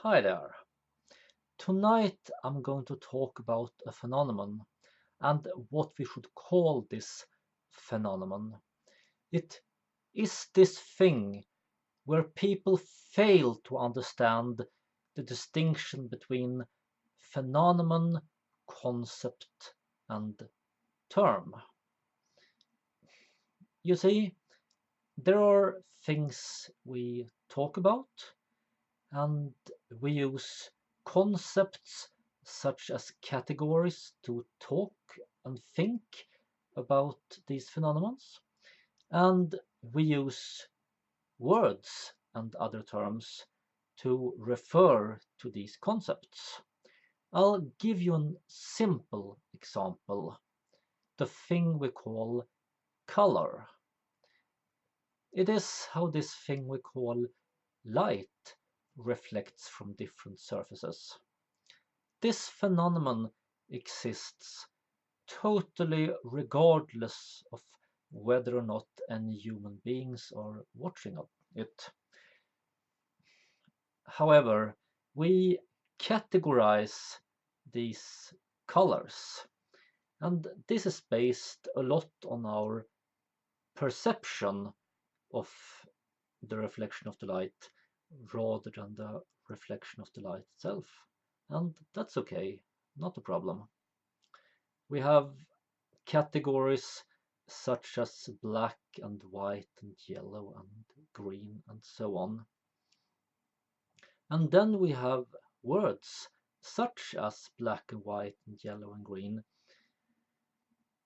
Hi there. Tonight I'm going to talk about a phenomenon and what we should call this phenomenon. It is this thing where people fail to understand the distinction between phenomenon, concept, and term. You see, there are things we talk about and we use concepts such as categories to talk and think about these phenomena, and we use words and other terms to refer to these concepts. I'll give you a simple example, the thing we call color. It is how this thing we call light reflects from different surfaces. This phenomenon exists totally regardless of whether or not any human beings are watching it. However, we categorize these colors, and this is based a lot on our perception of the reflection of the light rather than the reflection of the light itself. And that's okay, not a problem. We have categories such as black and white and yellow and green and so on. And then we have words such as black and white and yellow and green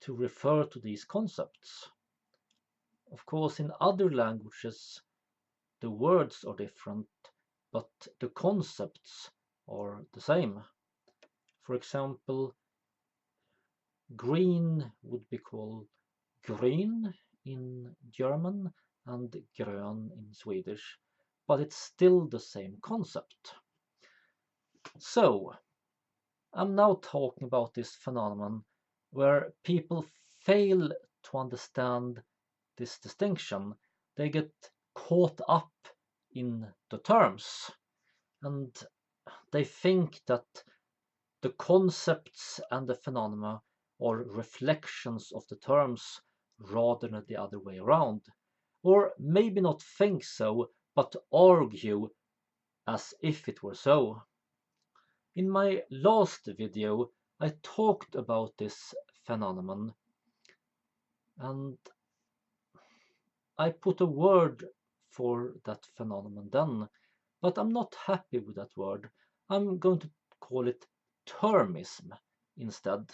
to refer to these concepts. Of course, in other languages, the words are different, but the concepts are the same. For example, green would be called grün in German and grön in Swedish, but it's still the same concept. So, I'm now talking about this phenomenon where people fail to understand this distinction. They get caught up in the terms and they think that the concepts and the phenomena are reflections of the terms rather than the other way around. Or maybe not think so, but argue as if it were so. In my last video, I talked about this phenomenon and I put a word for that phenomenon then, but I'm not happy with that word. I'm going to call it termism instead.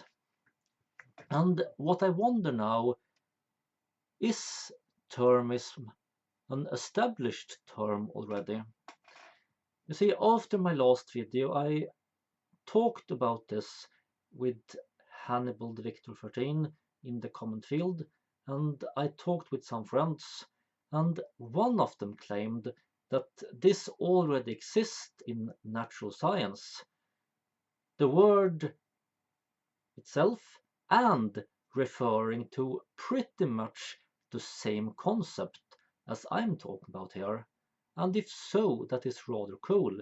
And what I wonder now, is termism an established term already? You see, after my last video, I talked about this with Hannibal the Victor 13 in the comment field, and I talked with some friends, and one of them claimed that this already exists in natural science. The word itself and referring to pretty much the same concept as I'm talking about here, and if so, that is rather cool.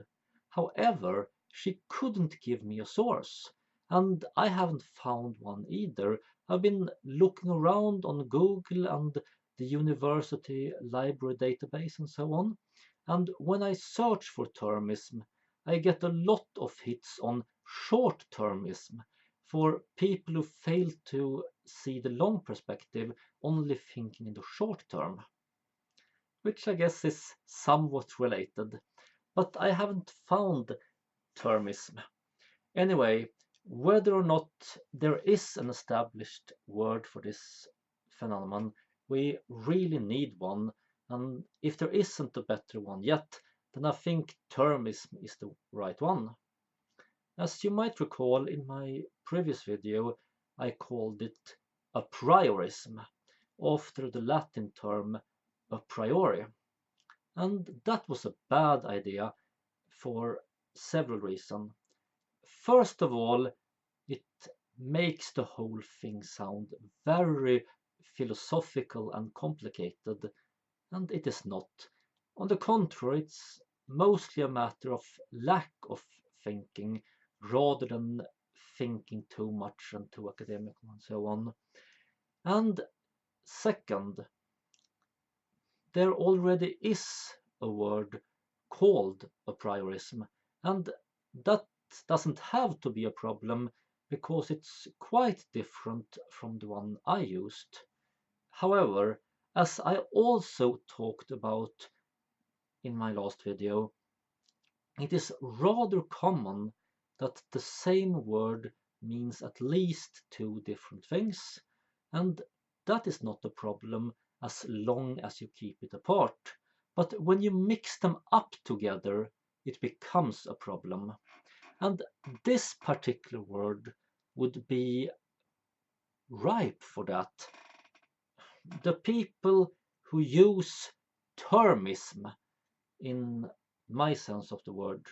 However, she couldn't give me a source, and I haven't found one either. I've been looking around on Google and the university library database and so on, and when I search for termism, I get a lot of hits on short-termism, for people who fail to see the long perspective, only thinking in the short term, which I guess is somewhat related, but I haven't found termism. Anyway, whether or not there is an established word for this phenomenon, we really need one, and if there isn't a better one yet, then I think termism is the right one. As you might recall, in my previous video I called it a priorism, after the Latin term a priori. And that was a bad idea for several reasons. First of all, it makes the whole thing sound very philosophical and complicated, and it is not. On the contrary, it's mostly a matter of lack of thinking rather than thinking too much and too academical and so on. And second, there already is a word called a priorism, and that doesn't have to be a problem because it's quite different from the one I used. However, as I also talked about in my last video, it is rather common that the same word means at least two different things, and that is not a problem as long as you keep it apart. But when you mix them up together, it becomes a problem. And this particular word would be ripe for that. The people who use termism, in my sense of the word,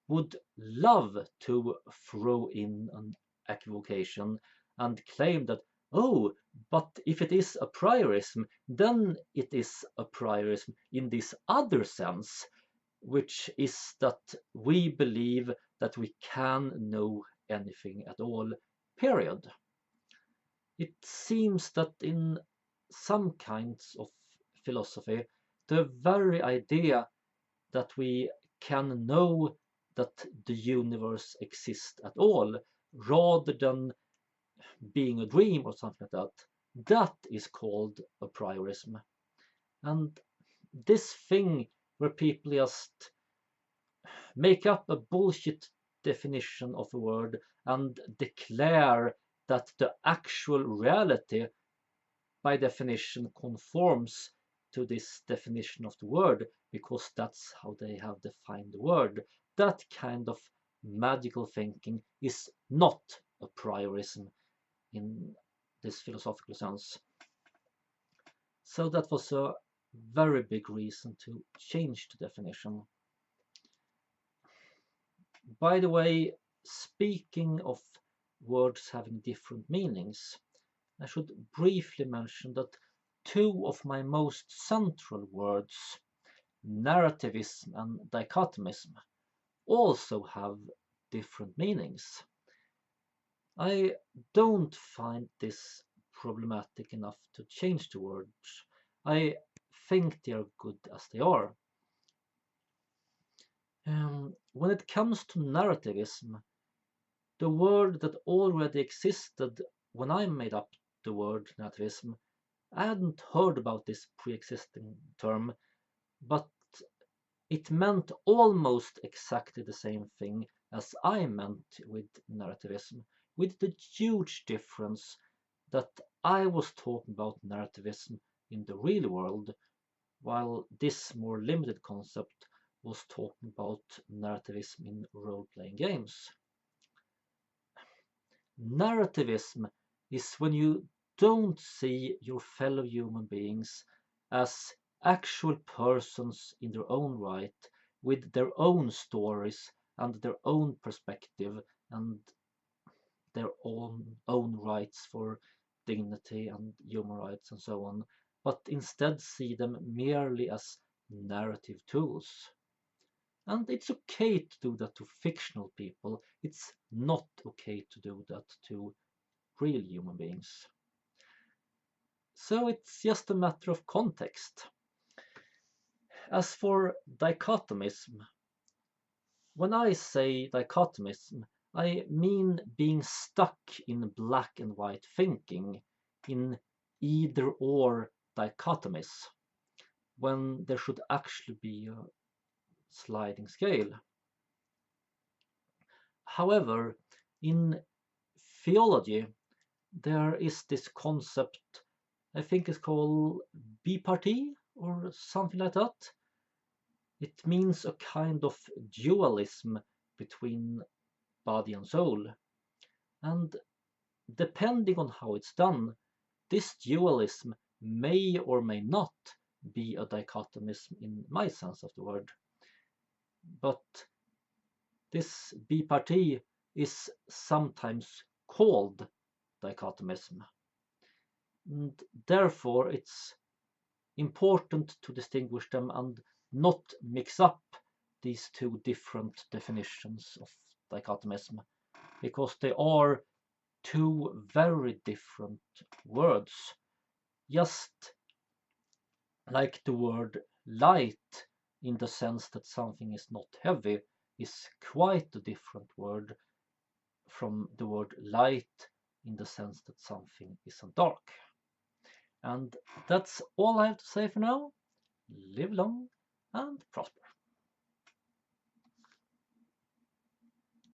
would love to throw in an equivocation and claim that, oh, but if it is a priorism, then it is a priorism in this other sense, which is that we believe that we can know anything at all, period. It seems that in some kinds of philosophy, the very idea that we can know that the universe exists at all, rather than being a dream or something like that, that is called a priorism. And this thing where people just make up a bullshit definition of a word and declare that the actual reality by definition conforms to this definition of the word because that's how they have defined the word. That kind of magical thinking is not a priorism in this philosophical sense. So that was a very big reason to change the definition. By the way, speaking of words having different meanings, I should briefly mention that two of my most central words, narrativism and dichotomism, also have different meanings. I don't find this problematic enough to change the words. I think they are good as they are. When it comes to narrativism, the word that already existed when I made up the word narrativism, I hadn't heard about this pre-existing term, but it meant almost exactly the same thing as I meant with narrativism, with the huge difference that I was talking about narrativism in the real world, while this more limited concept was talking about narrativism in role-playing games. Narrativism is when you don't see your fellow human beings as actual persons in their own right, with their own stories and their own perspective and their own rights for dignity and human rights and so on, but instead see them merely as narrative tools. And it's okay to do that to fictional people. It's not okay to do that to real human beings. So it's just a matter of context. As for dichotomism, when I say dichotomism, I mean being stuck in black and white thinking, in either or dichotomies, when there should actually be a sliding scale. However, in theology, there is this concept, I think it's called biparty or something like that. It means a kind of dualism between body and soul. And depending on how it's done, this dualism may or may not be a dichotomism in my sense of the word. But this biparty is sometimes called dichotomism. And therefore it's important to distinguish them and not mix up these two different definitions of dichotomism, because they are two very different words. Just like the word light, in the sense that something is not heavy, is quite a different word from the word light in the sense that something isn't dark. And that's all I have to say for now. Live long and prosper.